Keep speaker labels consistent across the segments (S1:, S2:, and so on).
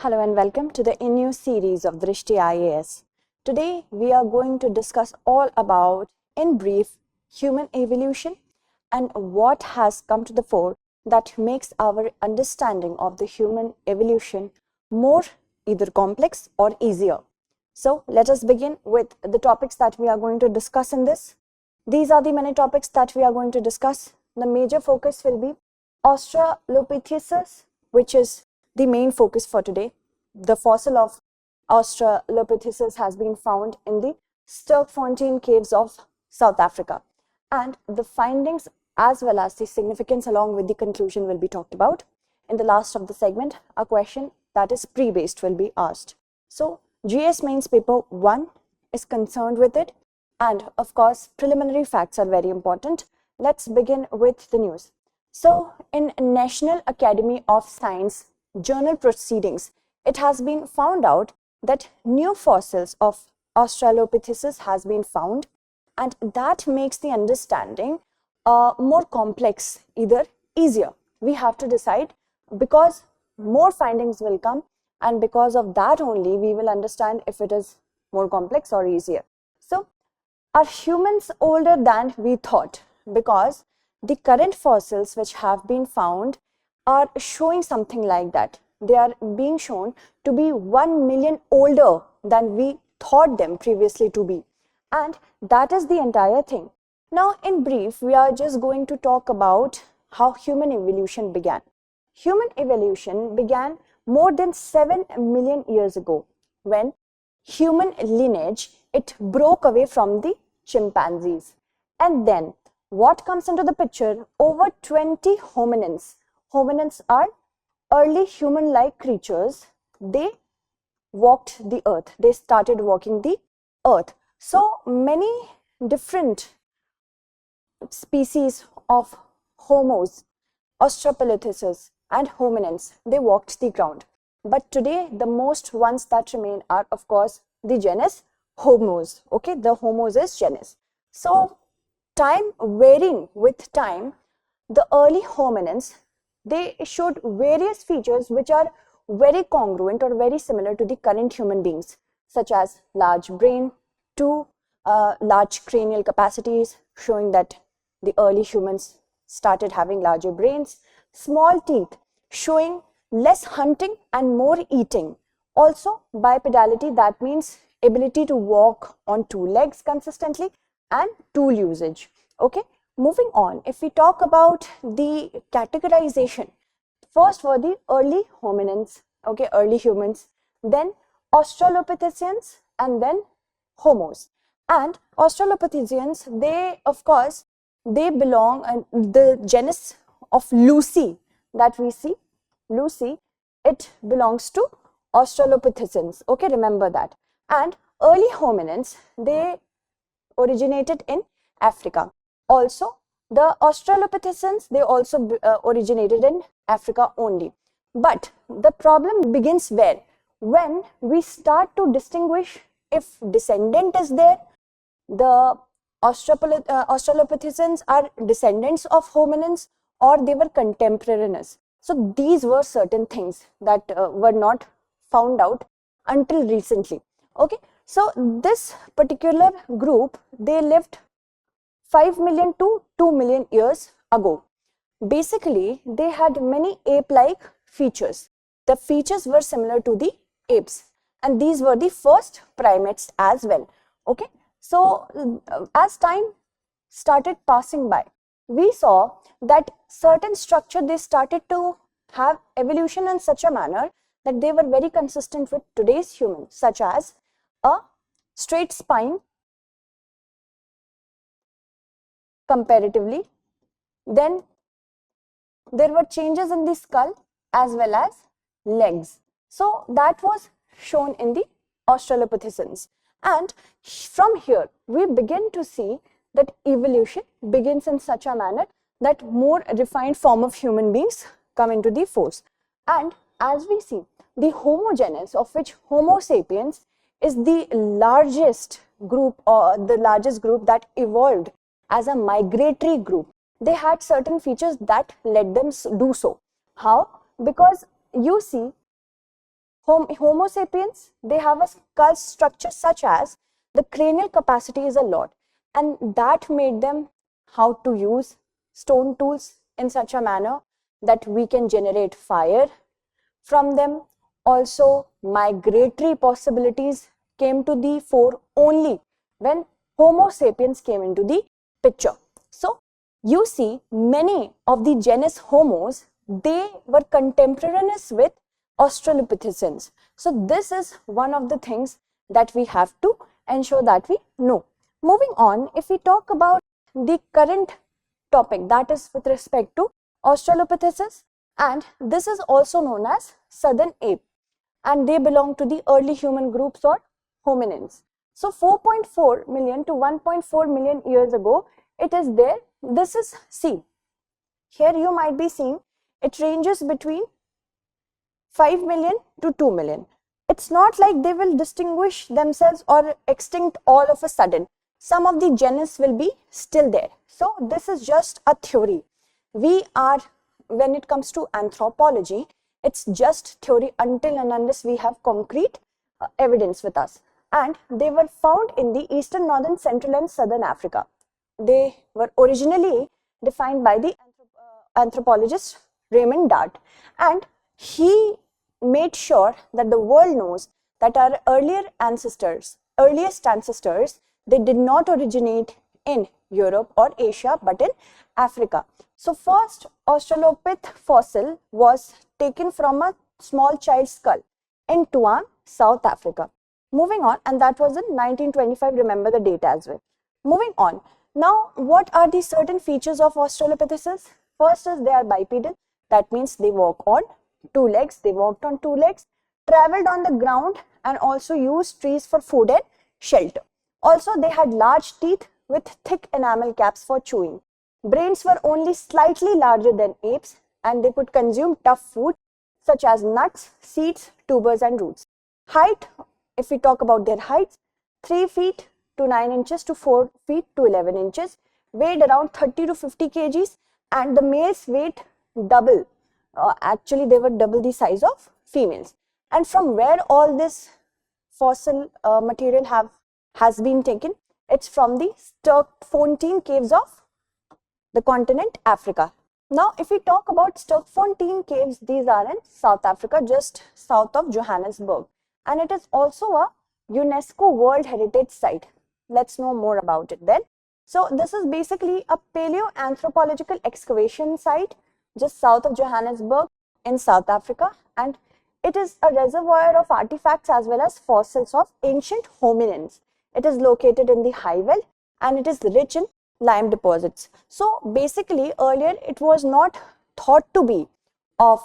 S1: Hello and welcome to the new series of Drishti IAS. Today we are going to discuss all about, in brief, human evolution and what has come to the fore that makes our understanding of the human evolution more either complex or easier. So let us begin with the topics that we are going to discuss in this. These are the many topics that we are going to discuss. The major focus will be Australopithecus, which is the main focus for today. The fossil of Australopithecus has been found in the Sterkfontein caves of South Africa, and the findings as well as the significance along with the conclusion will be talked about. In the last of the segment, a question that is pre-based will be asked. So GS mains paper 1 is concerned with it, and of course preliminary facts are very important. Let's begin with the news. So in National Academy of Science journal proceedings, it has been found out that new fossils of Australopithecus has been found, and that makes the understanding more complex, either easier. We have to decide, because more findings will come, and because of that only we will understand if it is more complex or easier. So are humans older than we thought? Because the current fossils which have been found are showing something like that. They are being shown to be 1 million older than we thought them previously to be. And that is the entire thing. Now, in brief, we are just going to talk about how human evolution began. Human evolution began more than 7 million years ago, when human lineage, it broke away from the chimpanzees. And then what comes into the picture? Over 20 hominins. Hominins are early human-like creatures. They walked the earth. They started walking the earth. So many different species of homos, Australopithecus and hominins, they walked the ground. But today the most ones that remain are of course the genus Homos. Okay, the Homos is genus. So time varying with time, the early hominins, they showed various features which are very congruent or very similar to the current human beings, such as large brain, large cranial capacities, showing that the early humans started having larger brains, small teeth, showing less hunting and more eating. Also bipedality, that means ability to walk on 2 legs consistently, and tool usage. Okay, moving on, if we talk about the categorization, first were the early hominins, okay, early humans, then Australopithecus, and then Homos. And Australopithecus, they of course, they belong, the genus of Lucy that we see, Lucy, it belongs to Australopithecus. Okay, remember that. And early hominins, they originated in Africa. Also, the Australopithecus, they also originated in Africa only. But the problem begins where? When we start to distinguish if descendant is there, the Australopithecus are descendants of hominins or they were contemporaneous. So these were certain things that were not found out until recently. Okay, so this particular group, they lived 5 million to 2 million years ago. Basically, they had many ape-like features. The features were similar to the apes, and these were the first primates as well. Okay, so as time started passing by, we saw that certain structure, they started to have evolution in such a manner that they were very consistent with today's humans, such as a straight spine comparatively. Then there were changes in the skull as well as legs. So that was shown in the Australopithecus. And from here we begin to see that evolution begins in such a manner that more refined form of human beings come into the force. And as we see, the Homo genus, of which Homo sapiens is the largest group, or the largest group that evolved as a migratory group. They had certain features that let them do so. How? Because you see, Homo sapiens, they have a skull structure such as the cranial capacity is a lot, and that made them how to use stone tools in such a manner that we can generate fire from them. Also, migratory possibilities came to the fore only when Homo sapiens came into the picture. So, you see many of the genus Homos, they were contemporaneous with Australopithecus. So, this is one of the things that we have to ensure that we know. Moving on, if we talk about the current topic, that is with respect to Australopithecus, and this is also known as southern ape, and they belong to the early human groups or hominins. So 4.4 million to 1.4 million years ago, it is there. This is C. Here you might be seeing it ranges between 5 million to 2 million. It's not like they will distinguish themselves or extinct all of a sudden. Some of the genus will be still there. So this is just a theory. We are, when it comes to anthropology, it's just theory until and unless we have concrete evidence with us. And they were found in the eastern, northern, central and southern Africa. They were originally defined by the anthropologist Raymond Dart, and he made sure that the world knows that our earliest ancestors, they did not originate in Europe or Asia but in Africa. So first Australopith fossil was taken from a small child's skull in Tuam, South Africa. Moving on, and that was in 1925, remember the date as well. Moving on, now what are the certain features of Australopithecus? First is they are bipedal, that means they walk on two legs, they walked on two legs, traveled on the ground and also used trees for food and shelter. Also they had large teeth with thick enamel caps for chewing. Brains were only slightly larger than apes and they could consume tough food such as nuts, seeds, tubers and roots. Height, if we talk about their heights, 3 feet to 9 inches to 4 feet to 11 inches, weighed around 30 to 50 kgs, and the males weighed double. Actually, they were double the size of females. And from where all this fossil material has been taken? It's from the Sterkfontein caves of the continent Africa. Now, if we talk about Sterkfontein caves, these are in South Africa, just south of Johannesburg, and it is also a UNESCO World Heritage Site. Let's know more about it then. So, this is basically a paleoanthropological excavation site just south of Johannesburg in South Africa, and it is a reservoir of artifacts as well as fossils of ancient hominins. It is located in the Highveld and it is rich in lime deposits. So basically earlier it was not thought to be of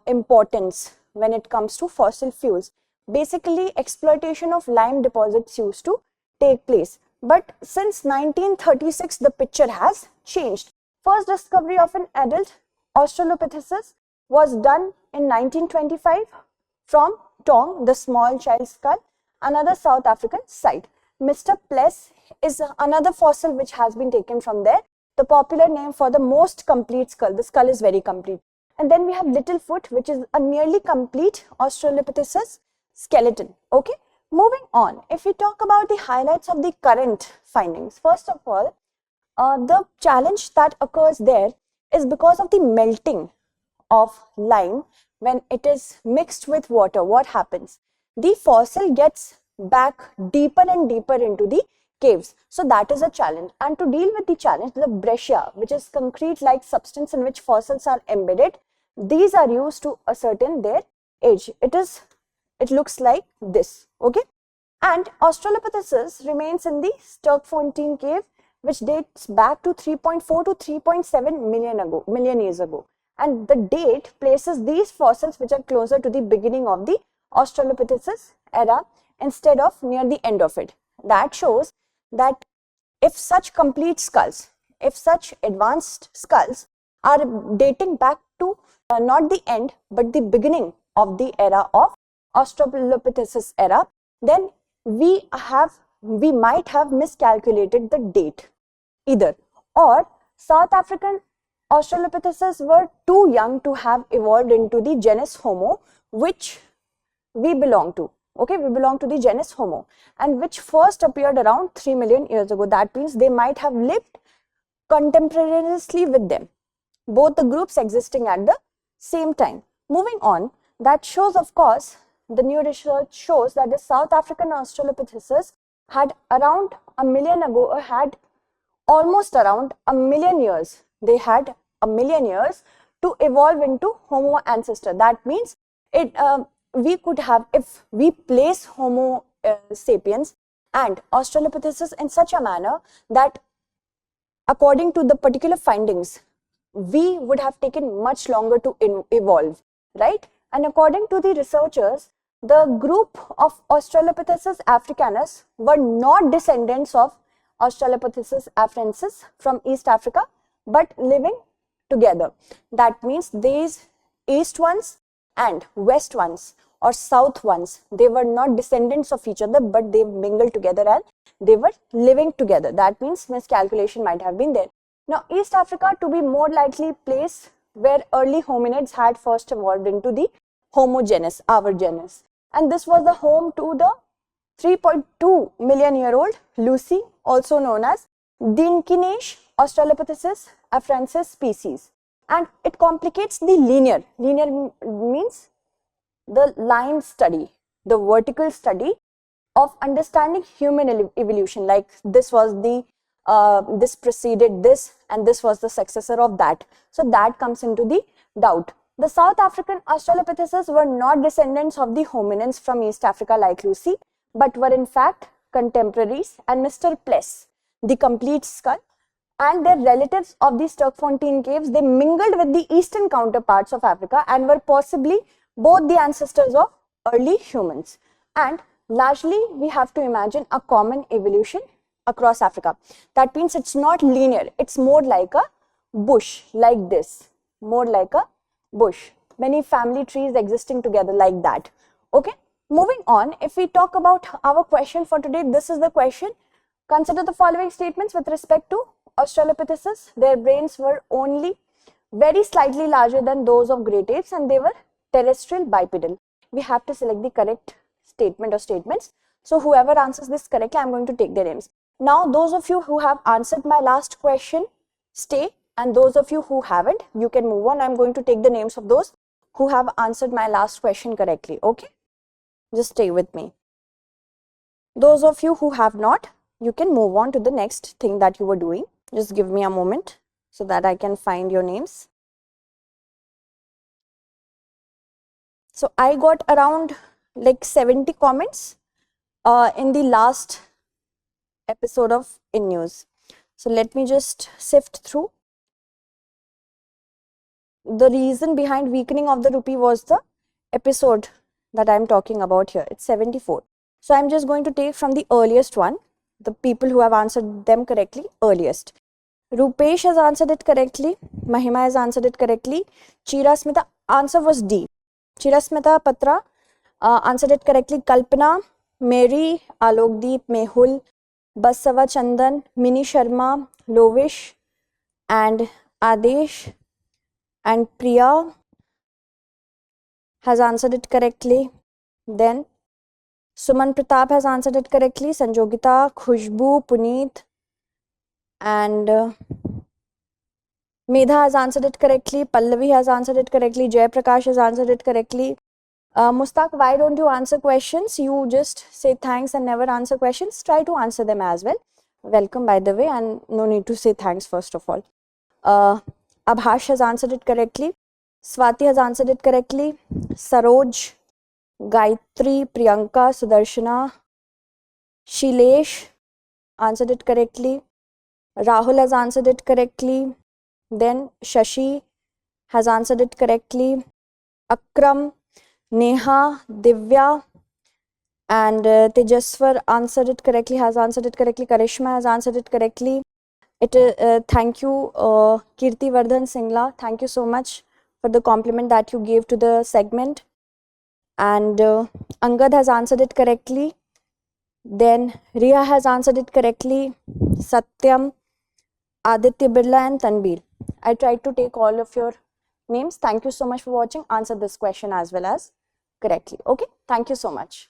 S1: importance when it comes to fossil fuels. Basically exploitation of lime deposits used to take place. But since 1936 the picture has changed. First discovery of an adult Australopithecus was done in 1925 from Tong, the small child skull, another South African site. Mr. Pless is another fossil which has been taken from there, the popular name for the most complete skull. The skull is very complete. And then we have Littlefoot, which is a nearly complete Australopithecus skeleton. Okay, moving on. If we talk about the highlights of the current findings, first of all, the challenge that occurs there is because of the melting of lime. When it is mixed with water, what happens? The fossil gets back deeper and deeper into the caves. So that is a challenge. And to deal with the challenge, the breccia, which is concrete-like substance in which fossils are embedded, these are used to ascertain their age. It looks like this. Okay. And Australopithecus remains in the Sterkfontein cave, which dates back to 3.4 to 3.7 million years ago. And the date places these fossils which are closer to the beginning of the Australopithecus era instead of near the end of it. That shows that if such complete skulls, if such advanced skulls are dating back to not the end but the beginning of the era of Australopithecus era, then we might have miscalculated the date either, or South African Australopithecus were too young to have evolved into the genus Homo, which we belong to. Okay, we belong to the genus Homo, and which first appeared around 3 million years ago. That means they might have lived contemporaneously with them, both the groups existing at the same time. Moving on, that shows, of course, the new research shows that the South African Australopithecus had around a million ago, had almost around a million years. They had a million years to evolve into Homo ancestor. That means we could have, if we place Homo sapiens and Australopithecus in such a manner that according to the particular findings, we would have taken much longer to evolve, right? And according to the researchers, the group of Australopithecus africanus were not descendants of Australopithecus afarensis from East Africa, but living together. That means these east ones and west ones or south ones, they were not descendants of each other, but they mingled together and they were living together. That means miscalculation might have been there. Now, East Africa to be more likely place where early hominids had first evolved into the Homo genus, our genus. And this was the home to the 3.2 million year old Lucy, also known as Dinkinesh Australopithecus afarensis species. And it complicates the linear. Linear means the line study, the vertical study of understanding human evolution. Like this was the this preceded this and this was the successor of that. So that comes into the doubt. The South African Australopithecus were not descendants of the hominins from East Africa like Lucy, but were in fact contemporaries, and Mr. Pless, the complete skull, and their relatives of the Sterkfontein caves, they mingled with the eastern counterparts of Africa and were possibly both the ancestors of early humans. And largely, we have to imagine a common evolution across Africa. That means it's not linear, it's more like a bush, like this, more like a bush. Many family trees existing together like that. Okay, moving on, if we talk about our question for today, this is the question. Consider the following statements with respect to Australopithecus. Their brains were only very slightly larger than those of great apes and they were terrestrial bipedal. We have to select the correct statement or statements. So whoever answers this correctly, I am going to take their names. Now, those of you who have answered my last question, stay, and those of you who haven't, you can move on. I am going to take the names of those who have answered my last question correctly. Okay, just stay with me. Those of you who have not, you can move on to the next thing that you were doing. Just give me a moment so that I can find your names. So I got around like 70 comments in the last episode of In News. So let me just sift through. The reason behind weakening of the rupee was the episode that I am talking about here. It's 74. So I am just going to take from the earliest one, the people who have answered them correctly earliest. Rupesh has answered it correctly. Mahima has answered it correctly. Chira Smita, answer was D. Chira Smita Patra answered it correctly. Kalpana, Mary, Alokdeep, Mehul, Basava Chandan, Mini Sharma, Lovish, and Adesh, and Priya has answered it correctly. Then Suman Pratap has answered it correctly. Sanjogita, Khushbu, Puneet, and Medha has answered it correctly. Pallavi has answered it correctly. Jay Prakash has answered it correctly. Mustaq, why don't you answer questions? You just say thanks and never answer questions. Try to answer them as well. Welcome, by the way, and no need to say thanks first of all. Abhash has answered it correctly. Swati has answered it correctly. Saroj, Gayatri, Priyanka, Sudarshana, Shilesh answered it correctly. Rahul has answered it correctly. Then Shashi has answered it correctly. Akram, Neha, Divya, and Tejaswar answered it correctly, has answered it correctly. Karishma has answered it correctly. Thank you, Kirti Vardhan Singla. Thank you so much for the compliment that you gave to the segment. And Angad has answered it correctly. Then Riya has answered it correctly. Satyam, Aditya Birla, and Tanbir. I tried to take all of your names. Thank you so much for watching. Answer this question as well as correctly. Okay, thank you so much.